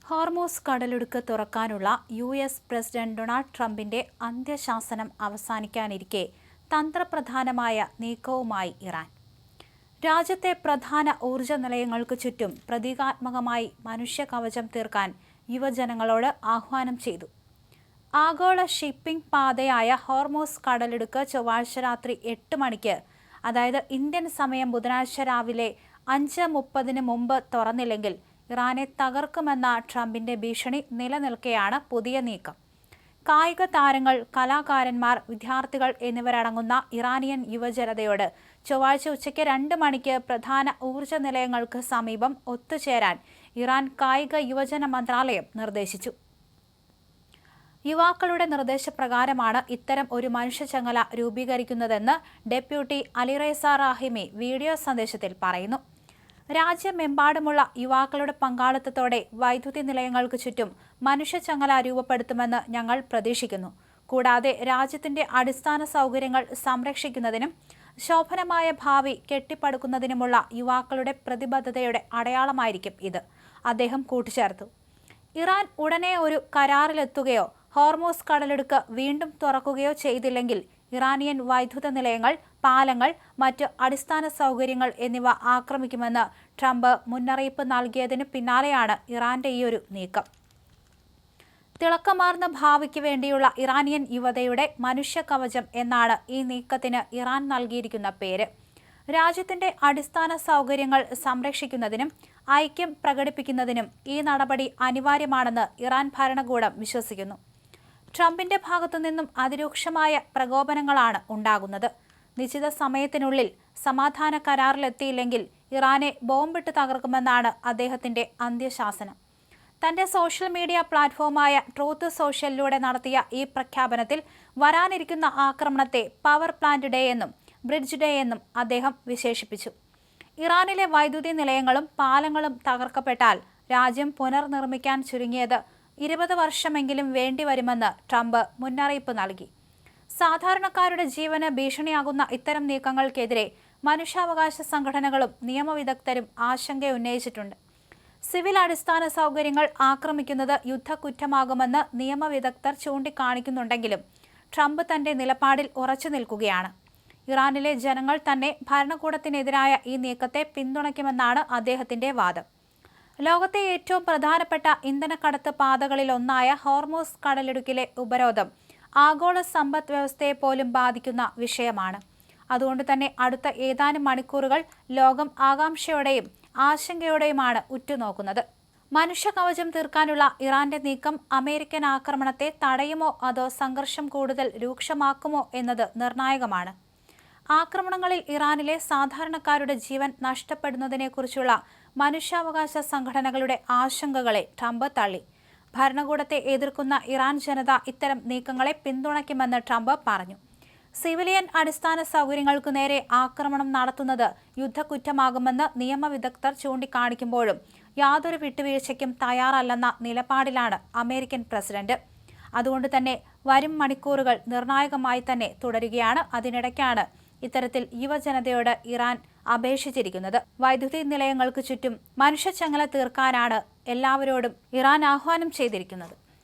Hormuz കടലിടുക്ക് തുറക്കാനുള്ള US. President Donald ട്രംപിന്റെ അന്ത്യശാസനം അവസാനിക്കാനിരിക്കെ തന്ത്രപ്രധാനമായ നീക്കവുമായി ഇറാൻ. രാജ്യത്തെ പ്രധാന ഊർജ്ജ നിലയങ്ങൾക്ക് ചുറ്റും പ്രതീകാത്മകമായി മനുഷ്യകവചം തീർക്കാൻ യുവജനങ്ങളോട് ആഹ്വാനം ചെയ്തു. ആഗോള ഷിപ്പിംഗ് പാതയായ ഹോർമൂസ് കടലിടുക്ക് ചൊവ്വാഴ്ച രാത്രി 8 മണിക്ക്, അതായത് ഇന്ത്യൻ സമയം ബുധനാഴ്ച രാവിലെ 5:30 മുമ്പ് തുറന്നില്ലെങ്കിൽ ഇറാനെ തകർക്കുമെന്ന ട്രംപിന്റെ ഭീഷണി നിലനിൽക്കെയാണ് പുതിയ നീക്കം. കായിക താരങ്ങൾ, കലാകാരന്മാർ, വിദ്യാർത്ഥികൾ എന്നിവരടങ്ങുന്ന ഇറാനിയൻ യുവജനതയോട് ചൊവ്വാഴ്ച ഉച്ചയ്ക്ക് 2 മണിക്ക് പ്രധാന ഊർജ്ജ നിലയങ്ങൾക്ക് സമീപം ഒത്തുചേരാൻ ഇറാൻ കായിക യുവജന മന്ത്രാലയം നിർദ്ദേശിച്ചു. യുവാക്കളുടെ നിർദ്ദേശപ്രകാരമാണ് ഇത്തരം ഒരു മനുഷ്യചങ്ങല രൂപീകരിക്കുന്നതെന്ന് ഡെപ്യൂട്ടി അലിറേസ റാഹിമി വീഡിയോ സന്ദേശത്തിൽ പറയുന്നു. രാജ്യമെമ്പാടുമുള്ള യുവാക്കളുടെ പങ്കാളിത്തത്തോടെ വൈദ്യുതി നിലയങ്ങൾക്ക് ചുറ്റും മനുഷ്യചങ്ങല രൂപപ്പെടുത്തുമെന്ന് ഞങ്ങൾ പ്രതീക്ഷിക്കുന്നു. കൂടാതെ രാജ്യത്തിന്റെ അടിസ്ഥാന സൗകര്യങ്ങൾ സംരക്ഷിക്കുന്നതിനും ശോഭനമായ ഭാവി കെട്ടിപ്പടുക്കുന്നതിനുമുള്ള യുവാക്കളുടെ പ്രതിബദ്ധതയുടെ അടയാളമായിരിക്കും ഇത്, അദ്ദേഹം കൂട്ടിച്ചേർത്തു. ഇറാൻ ഉടനെ ഒരു കരാറിലെത്തുകയോ ഹോർമൂസ് കടലിടുക്ക് വീണ്ടും തുറക്കുകയോ ചെയ്തില്ലെങ്കിൽ ഇറാനിയൻ വൈദ്യുത നിലയങ്ങൾ, പാലങ്ങൾ, മറ്റ് അടിസ്ഥാന സൗകര്യങ്ങൾ എന്നിവ ആക്രമിക്കുമെന്ന് ട്രംപ് മുന്നറിയിപ്പ് നൽകിയതിനു പിന്നാലെയാണ് ഇറാന്റെ ഈയൊരു നീക്കം. തിളക്കമാർന്ന ഭാവിക്ക് വേണ്ടിയുള്ള ഇറാനിയൻ യുവതയുടെ മനുഷ്യകവചം എന്നാണ് ഈ നീക്കത്തിന് ഇറാൻ നൽകിയിരിക്കുന്ന പേര്. രാജ്യത്തിന്റെ അടിസ്ഥാന സൗകര്യങ്ങൾ സംരക്ഷിക്കുന്നതിനും ഐക്യം പ്രകടിപ്പിക്കുന്നതിനും ഈ നടപടി അനിവാര്യമാണെന്ന് ഇറാൻ ഭരണകൂടം വിശ്വസിക്കുന്നു. ട്രംപിന്റെ ഭാഗത്തുനിന്നും അതിരൂക്ഷമായ പ്രകോപനങ്ങളാണ് ഉണ്ടാകുന്നത്. നിശ്ചിത സമയത്തിനുള്ളിൽ സമാധാന കരാറിലെത്തിയില്ലെങ്കിൽ ഇറാനെ ബോംബിട്ട് തകർക്കുമെന്നാണ് അദ്ദേഹത്തിന്റെ അന്ത്യശാസനം. തന്റെ സോഷ്യൽ മീഡിയ പ്ലാറ്റ്ഫോമായ ട്രൂത്ത് സോഷ്യലിലൂടെ നടത്തിയ ഈ പ്രഖ്യാപനത്തിൽ വരാനിരിക്കുന്ന ആക്രമണത്തെ പവർ പ്ലാന്റ് ഡേ എന്നും ബ്രിഡ്ജ് ഡേ എന്നും അദ്ദേഹം വിശേഷിപ്പിച്ചു. ഇറാനിലെ വൈദ്യുതി നിലയങ്ങളും പാലങ്ങളും തകർക്കപ്പെട്ടാൽ രാജ്യം പുനർനിർമ്മിക്കാൻ ചുരുങ്ങിയത് 20 വർഷമെങ്കിലും വേണ്ടിവരുമെന്ന് ട്രംപ് മുന്നറിയിപ്പ് നൽകി. സാധാരണക്കാരുടെ ജീവന് ഭീഷണിയാകുന്ന ഇത്തരം നീക്കങ്ങൾക്കെതിരെ മനുഷ്യാവകാശ സംഘടനകളും നിയമവിദഗ്ധരും ആശങ്കയുന്നയിച്ചിട്ടുണ്ട്. സിവിൽ അടിസ്ഥാന സൗകര്യങ്ങൾ ആക്രമിക്കുന്നത് യുദ്ധക്കുറ്റമാകുമെന്ന് നിയമവിദഗ്ധർ ചൂണ്ടിക്കാണിക്കുന്നുണ്ടെങ്കിലും ട്രംപ് തന്റെ നിലപാടിൽ ഉറച്ചു നിൽക്കുകയാണ്. ഇറാനിലെ ജനങ്ങൾ തന്നെ ഭരണകൂടത്തിനെതിരായ ഈ നീക്കത്തെ പിന്തുണയ്ക്കുമെന്നാണ് അദ്ദേഹത്തിന്റെ വാദം. ലോകത്തെ ഏറ്റവും പ്രധാനപ്പെട്ട ഇന്ധനക്കടത്ത് പാതകളിലൊന്നായ ഹോർമൂസ് കടലിടുക്കിലെ ഉപരോധം ആഗോള സമ്പദ് വ്യവസ്ഥയെ പോലും ബാധിക്കുന്ന വിഷയമാണ്. അതുകൊണ്ട് തന്നെ അടുത്ത ഏതാനും മണിക്കൂറുകൾ ലോകം ആകാംക്ഷയോടെയും ആശങ്കയോടെയുമാണ് ഉറ്റുനോക്കുന്നത്. മനുഷ്യകവചം തീർക്കാനുള്ള ഇറാന്റെ നീക്കം അമേരിക്കൻ ആക്രമണത്തെ തടയുമോ അതോ സംഘർഷം കൂടുതൽ രൂക്ഷമാക്കുമോ എന്നത് നിർണായകമാണ്. ആക്രമണങ്ങളിൽ ഇറാനിലെ സാധാരണക്കാരുടെ ജീവൻ നഷ്ടപ്പെടുന്നതിനെക്കുറിച്ചുള്ള മനുഷ്യാവകാശ സംഘടനകളുടെ ആശങ്കകളെ ട്രംപ് തള്ളി. ഭരണകൂടത്തെ എതിർക്കുന്ന ഇറാൻ ജനത ഇത്തരം നീക്കങ്ങളെ പിന്തുണയ്ക്കുമെന്ന് ട്രംപ് പറഞ്ഞു. സിവിലിയൻ അടിസ്ഥാന സൗകര്യങ്ങൾക്കു നേരെ ആക്രമണം നടത്തുന്നത് യുദ്ധക്കുറ്റമാകുമെന്ന് നിയമവിദഗ്ധർ ചൂണ്ടിക്കാണിക്കുമ്പോഴും യാതൊരു വിട്ടുവീഴ്ചയ്ക്കും തയ്യാറല്ലെന്ന നിലപാടിലാണ് അമേരിക്കൻ പ്രസിഡന്റ്. അതുകൊണ്ട് തന്നെ വരും മണിക്കൂറുകൾ നിർണായകമായി തന്നെ തുടരുകയാണ്. അതിനിടയ്ക്കാണ് ഇത്തരത്തിൽ യുവജനതയോട് ഇറാൻ അപേക്ഷിച്ചിരിക്കുന്നത്. വൈദ്യുതി നിലയങ്ങൾക്ക് ചുറ്റും മനുഷ്യചങ്ങല തീർക്കാനാണ് എല്ലാവരോടും ഇറാൻ ആഹ്വാനം ചെയ്തിരിക്കുന്നത്.